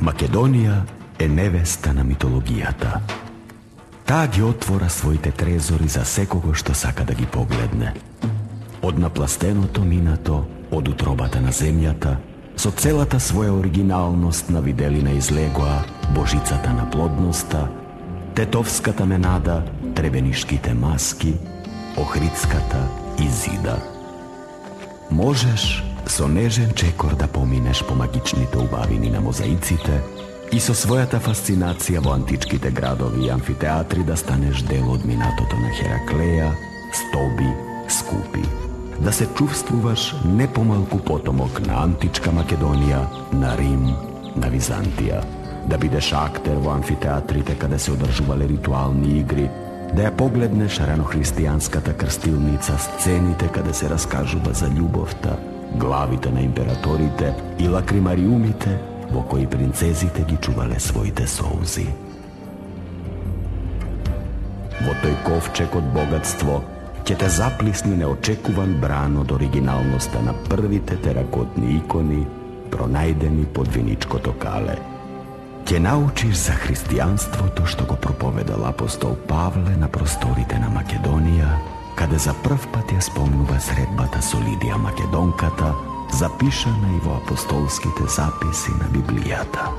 Македонија е невеста на митологијата. Таа ги отвора своите трезори за секого што сака да ги погледне. Од напластеното минато, од утробата на земјата, со целата своја оригиналност на виделина излегоа божицата на плодноста, тетовската менада, требенишките маски, охридската Изида. Можеш со нежен чекор да поминеш по магичните убавини на мозаиците и со својата фасцинација во античките градови и амфитеатри да станеш дел од минатото на Хераклеја, Стоби, Скупи. Да се чувствуваш не помалку потомок на античка Македонија, на Рим, на Византија. Да бидеш актер во амфитеатрите каде се одржувале ритуални игри, да ја погледнеш ранохристијанската крстилница, сцените каде се раскажува за љубовта, главите на императорите и лакримариумите во кои принцезите ги чувале своите соузи. Во тој ковчег од богатство ќе те заплисни неочекуван бран од оригиналноста на првите теракотни икони пронајдени под виничкото кале. Ќе научиш за христијанството што го проповедал апостол Павле на просторите на Македонија, каде за прв пат ја спомнува средбата со Лидија Македонката, запишана и во апостолските записи на Библијата.